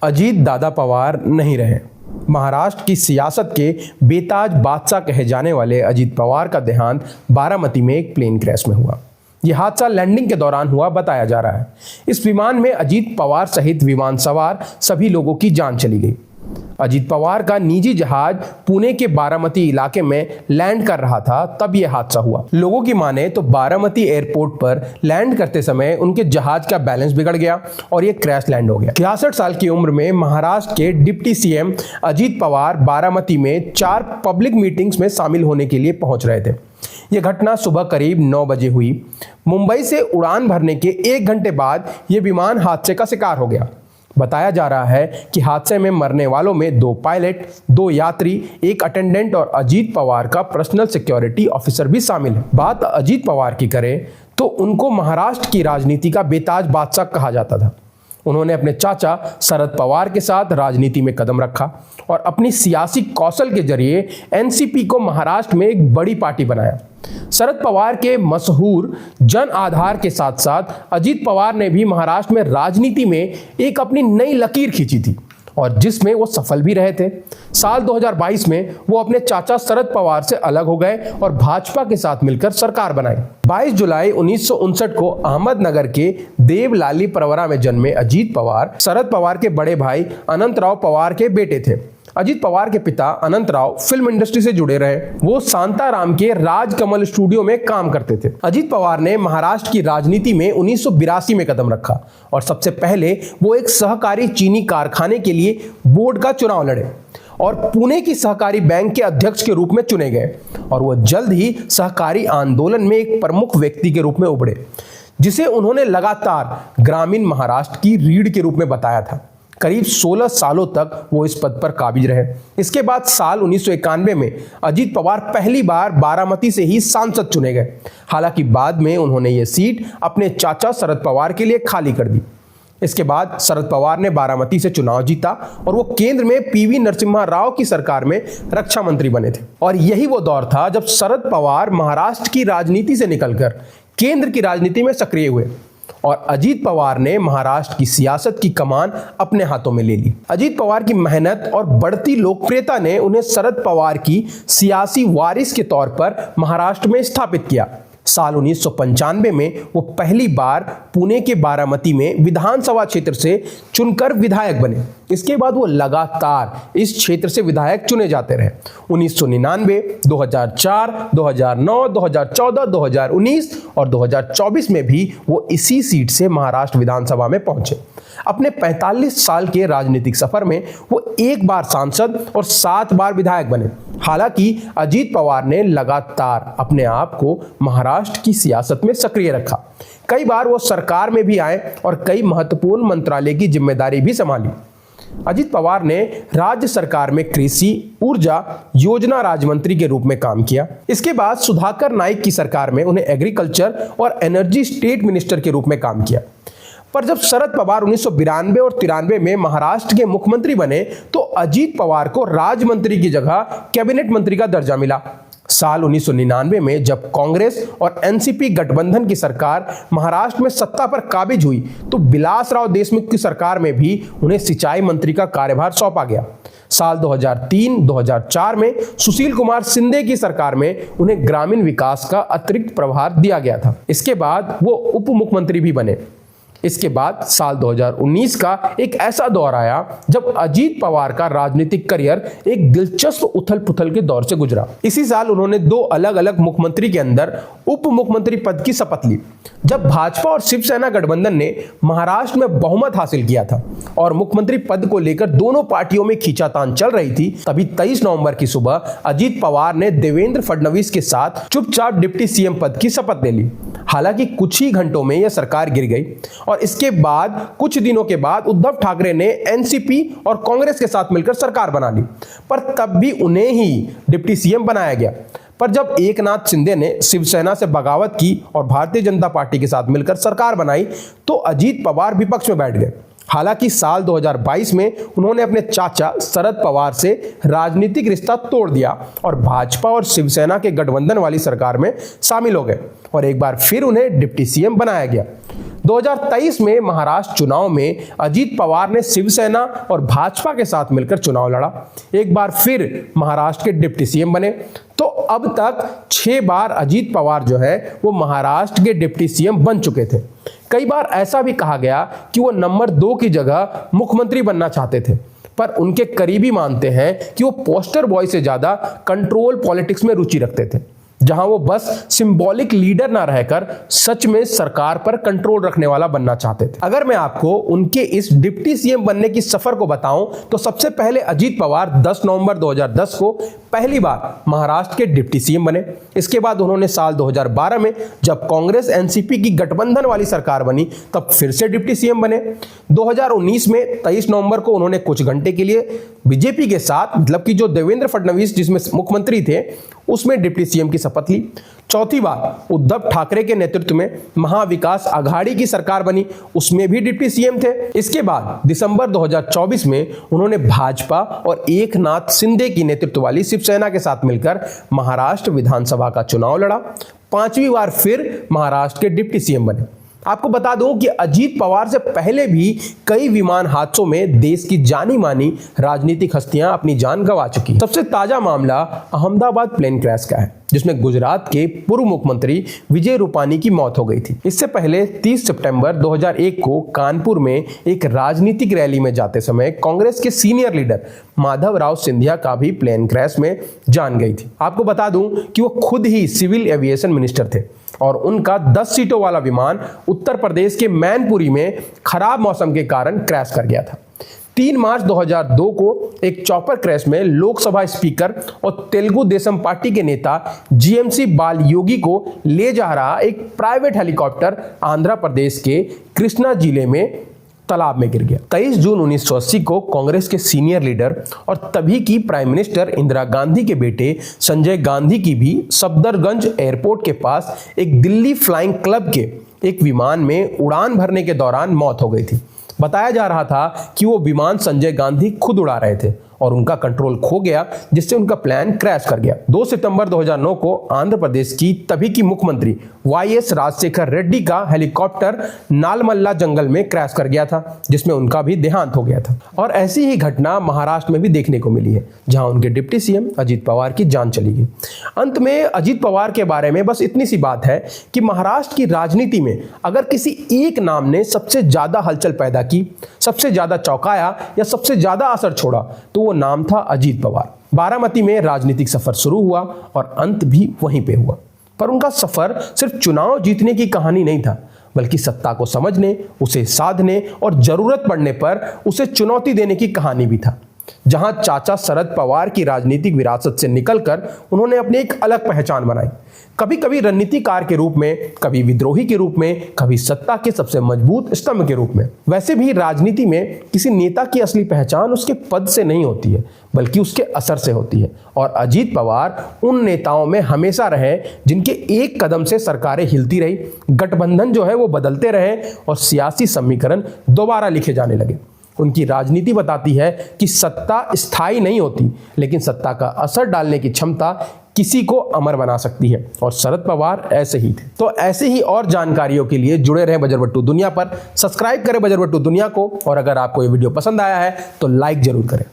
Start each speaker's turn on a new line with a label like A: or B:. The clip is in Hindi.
A: अजीत दादा पवार नहीं रहे। महाराष्ट्र की सियासत के बेताज बादशाह कहे जाने वाले अजीत पवार का देहांत बारामती में एक प्लेन क्रैश में हुआ। यह हादसा लैंडिंग के दौरान हुआ बताया जा रहा है। इस विमान में अजीत पवार सहित विमान सवार सभी लोगों की जान चली गई। अजीत पवार का निजी जहाज पुणे के बारामती इलाके में लैंड कर रहा था, तब यह हादसा हुआ। लोगों की माने तो बारामती एयरपोर्ट पर लैंड करते समय उनके जहाज का बैलेंस बिगड़ गया और यह क्रैश लैंड हो गया। 66 साल की उम्र में महाराष्ट्र के डिप्टी सीएम अजीत पवार बारामती में 4 पब्लिक मीटिंग्स में शामिल होने के लिए पहुंच रहे थे। यह घटना सुबह करीब 9 बजे हुई। मुंबई से उड़ान भरने के 1 घंटे बाद यह विमान हादसे का शिकार हो गया। बताया जा रहा है कि हादसे में मरने वालों में 2 पायलट, 2 यात्री, 1 अटेंडेंट और अजीत पवार का पर्सनल सिक्योरिटी ऑफिसर भी शामिल है। बात अजीत पवार की करें तो उनको महाराष्ट्र की राजनीति का बेताज बादशाह कहा जाता था। उन्होंने अपने चाचा शरद पवार के साथ राजनीति में कदम रखा और अपनी सियासी कौशल के जरिए एनसीपी को महाराष्ट्र में एक बड़ी पार्टी बनाया। शरद पवार के मशहूर जन आधार के साथ साथ अजीत पवार ने भी महाराष्ट्र में राजनीति में एक अपनी नई लकीर खींची थी और जिसमें वो सफल भी रहे थे। साल 2022 में वो अपने चाचा शरद पवार से अलग हो गए और भाजपा के साथ मिलकर सरकार बनाई। 22 जुलाई 1959 को अहमदनगर के देवलाली परवरा में जन्मे अजीत पवार शरद पवार के बड़े भाई अनंतराव पवार के बेटे थे। अजीत पवार के पिता अनंतराव फिल्म इंडस्ट्री से जुड़े रहे। वो शांताराम के राजकमल स्टूडियो में काम करते थे। अजीत पवार ने महाराष्ट्र की राजनीति में 1982 में कदम रखा और सबसे पहले वो एक सहकारी चीनी कारखाने के लिए बोर्ड का चुनाव लड़े और पुणे की सहकारी बैंक के अध्यक्ष के रूप में चुने गए और वो जल्द ही सहकारी आंदोलन में एक प्रमुख व्यक्ति के रूप में उभरे, जिसे उन्होंने लगातार ग्रामीण महाराष्ट्र की रीढ़ के रूप में बताया था। करीब 16 सालों तक वो इस पद पर काबिज रहे। इसके बाद साल 1991 में अजीत पवार पहली बार बारामती से ही सांसद चुने गए। हालांकि बाद में उन्होंने ये सीट अपने चाचा शरद पवार के लिए खाली कर दी। इसके बाद शरद पवार ने बारामती से चुनाव जीता और वो केंद्र में पीवी नरसिम्हा राव की सरकार में रक्षा मंत्री बने थे। और यही वो दौर था जब शरद पवार महाराष्ट्र की राजनीति से निकलकर केंद्र की राजनीति में सक्रिय हुए और अजीत पवार ने महाराष्ट्र की सियासत की कमान अपने हाथों में ले ली। अजीत पवार की मेहनत और बढ़ती लोकप्रियता ने उन्हें शरद पवार की सियासी वारिस के तौर पर महाराष्ट्र में स्थापित किया। साल 1995 में वो पहली बार पुणे के बारामती में विधानसभा क्षेत्र से चुनकर विधायक बने। इसके बाद वो लगातार इस क्षेत्र से विधायक चुने जाते रहे। 1999, 2004, 2009, 2014, 2019 और 2024 में भी वो इसी सीट से महाराष्ट्र विधानसभा में पहुंचे। अपने 45 साल के राजनीतिक सफर में वो 1 बार सांसद और 7 बार विधायक बने। हालांकि अजीत पवार ने लगातार अपने आप को महाराष्ट्र की सियासत में सक्रिय रखा। कई बार वो सरकार में भी आए और कई महत्वपूर्ण मंत्रालय की जिम्मेदारी भी संभाली। अजीत पवार ने राज्य सरकार में कृषि, ऊर्जा, योजना राज्य मंत्री के रूप में काम किया। इसके बाद सुधाकर नाइक की सरकार में उन्हें एग्रीकल्चर और एनर्जी स्टेट मिनिस्टर के रूप में काम किया। पर जब शरद पवार 1992 और 93 में महाराष्ट्र के मुख्यमंत्री बने तो अजीत पवार को राज्य मंत्री की जगह कैबिनेट मंत्री का दर्जा मिला। साल 1999 में जब कांग्रेस और एनसीपी गठबंधन की सरकार महाराष्ट्र में सत्ता पर काबिज हुई तो विलासराव देशमुख की सरकार में भी उन्हें सिंचाई मंत्री का कार्यभार सौंपा गया। साल 2003-2004 में सुशील कुमार शिंदे की सरकार में उन्हें ग्रामीण विकास का अतिरिक्त प्रभार दिया गया था। इसके बाद वो उप मुख्यमंत्री भी बने। इसके बाद साल 2019 का एक ऐसा दौर आया जब अजीत पवार का राजनीतिक करियर एक दिलचस्प उथल पुथल के दौर से गुजरा। इसी साल उन्होंने 2 अलग अलग मुख्यमंत्री के अंदर उप मुख्यमंत्री पद की शपथ ली। जब भाजपा और शिवसेना गठबंधन ने महाराष्ट्र में बहुमत हासिल किया था और मुख्यमंत्री पद को लेकर दोनों पार्टियों में खींचातान चल रही थी, तभी 23 नवंबर की सुबह अजीत पवार ने देवेंद्र फडणवीस के साथ चुपचाप डिप्टी सीएम पद की शपथ ले ली। हालांकि कुछ ही घंटों में यह सरकार गिर गई और इसके बाद कुछ दिनों के बाद उद्धव ठाकरे ने एनसीपी और कांग्रेस के साथ मिलकर सरकार बना ली, पर तब भी उन्हें ही डिप्टी सीएम बनाया गया। पर जब एकनाथ शिंदे ने शिवसेना से बगावत की और भारतीय जनता पार्टी के साथ मिलकर सरकार बनाई तो अजीत पवार विपक्ष में बैठ गए हालांकि साल 2022 में उन्होंने अपने चाचा शरद पवार से राजनीतिक रिश्ता तोड़ दिया और भाजपा और शिवसेना के गठबंधन वाली सरकार में शामिल हो गए और एक बार फिर उन्हें डिप्टी सीएम बनाया गया। 2023 में महाराष्ट्र चुनाव में अजीत पवार ने शिवसेना और भाजपा के साथ मिलकर चुनाव लड़ा, एक बार फिर महाराष्ट्र के डिप्टी सीएम बने। तो अब तक 6 बार अजीत पवार जो है वो महाराष्ट्र के डिप्टी सीएम बन चुके थे। कई बार ऐसा भी कहा गया कि वो नंबर 2 की जगह मुख्यमंत्री बनना चाहते थे, पर उनके करीबी मानते हैं कि वो पोस्टर बॉय से ज्यादा कंट्रोल पॉलिटिक्स में रुचि रखते थे, जहां वो बस सिंबॉलिक लीडर ना रहकर सच में सरकार पर कंट्रोल रखने वाला बनना चाहते थे। अगर मैं आपको उनके इस डिप्टी सीएम बनने की सफर को बताऊं तो सबसे पहले अजीत पवार 10 नवंबर 2010 को पहली बार महाराष्ट्र के डिप्टी सीएम बने। इसके बाद उन्होंने साल 2012 में जब कांग्रेस एनसीपी की गठबंधन वाली सरकार बनी तब फिर से डिप्टी सीएम बने। 2019 में 23 नवंबर को उन्होंने कुछ घंटे के लिए बीजेपी के साथ, मतलब कि जो देवेंद्र फडणवीस जिसमें मुख्यमंत्री थे, उसमें डिप्टी सीएम की शपथ ली। चौथी बार उद्धव ठाकरे के नेतृत्व में महाविकास आघाड़ी की सरकार बनी, उसमें भी डिप्टी सीएम थे। इसके बाद दिसंबर 2024 में उन्होंने भाजपा और एकनाथ शिंदे की नेतृत्व वाली शिवसेना के साथ मिलकर महाराष्ट्र विधानसभा का चुनाव लड़ा। 5वीं बार फिर महाराष्ट्र के डिप्टी सीएम बने। आपको बता दूं कि अजीत पवार से पहले भी कई विमान हादसों में देश की जानी मानी राजनीतिक हस्तियां अपनी जान गंवा चुकी। सबसे ताजा मामला अहमदाबाद प्लेन क्रैश का है, जिसमें गुजरात के पूर्व मुख्यमंत्री विजय रूपानी की मौत हो गई थी। इससे पहले 30 सितंबर 2001 को कानपुर में एक राजनीतिक रैली में जाते समय कांग्रेस के सीनियर लीडर माधवराव सिंधिया का भी प्लेन क्रैश में जान गई थी। आपको बता दूं कि वो खुद ही सिविल एविएशन मिनिस्टर थे और उनका 10 सीटों वाला विमान उत्तर प्रदेश के मैनपुरी में खराब मौसम के कारण क्रैश कर गया था। 3 मार्च 2002 को एक चॉपर क्रैश में लोकसभा स्पीकर और तेलुगु देशम पार्टी के नेता जीएमसी बालयोगी को ले जा रहा एक प्राइवेट हेलीकॉप्टर आंध्र प्रदेश के कृष्णा जिले में तालाब में गिर गया। 23 जून 1980 को कांग्रेस के सीनियर लीडर और तभी की प्राइम मिनिस्टर इंदिरा गांधी के बेटे संजय गांधी की भी सफदरगंज एयरपोर्ट के पास एक दिल्ली फ्लाइंग क्लब के एक विमान में उड़ान भरने के दौरान मौत हो गई थी। बताया जा रहा था कि वो विमान संजय गांधी खुद उड़ा रहे थे और उनका कंट्रोल खो गया, जिससे उनका प्लान क्रैश कर गया। 2 सितंबर 2009 को आंध्र प्रदेश की तभी की मुख्यमंत्री वाईएस राजशेखर रेड्डी का हेलीकॉप्टर नालमल्ला जंगल में क्रैश कर गया था, जिसमें उनका भी देहांत हो गया था। और ऐसी ही घटना महाराष्ट्र में भी देखने को मिली है, जहां उनके डिप्टी सीएम अजीत पवार की जान चली गई। अंत में अजीत पवार के बारे में बस इतनी सी बात है कि महाराष्ट्र की राजनीति में अगर किसी एक नाम ने सबसे ज्यादा हलचल पैदा की, सबसे ज्यादा चौंकाया या सबसे ज्यादा असर छोड़ा, तो वो नाम था अजीत पवार। बारामती में राजनीतिक सफर शुरू हुआ और अंत भी वहीं पे हुआ। पर उनका सफर सिर्फ चुनाव जीतने की कहानी नहीं था, बल्कि सत्ता को समझने, उसे साधने और जरूरत पड़ने पर उसे चुनौती देने की कहानी भी था। जहां चाचा शरद पवार की राजनीतिक विरासत से निकलकर उन्होंने अपनी एक अलग पहचान बनाई, कभी कभी रणनीतिकार के रूप में, कभी विद्रोही के रूप में, कभी सत्ता के सबसे मजबूत स्तंभ के रूप में। वैसे भी राजनीति में किसी नेता की असली पहचान उसके पद से नहीं होती है, बल्कि उसके असर से होती है। और अजीत पवार उन नेताओं में हमेशा रहे जिनके एक कदम से सरकारें हिलती रही, गठबंधन जो है वो बदलते रहे और सियासी समीकरण दोबारा लिखे जाने लगे। उनकी राजनीति बताती है कि सत्ता स्थायी नहीं होती, लेकिन सत्ता का असर डालने की क्षमता किसी को अमर बना सकती है, और शरद पवार ऐसे ही थे। तो ऐसे ही और जानकारियों के लिए जुड़े रहें बजरबट्टू दुनिया पर। सब्सक्राइब करें बजरबट्टू दुनिया को, और अगर आपको ये वीडियो पसंद आया है तो लाइक जरूर करें।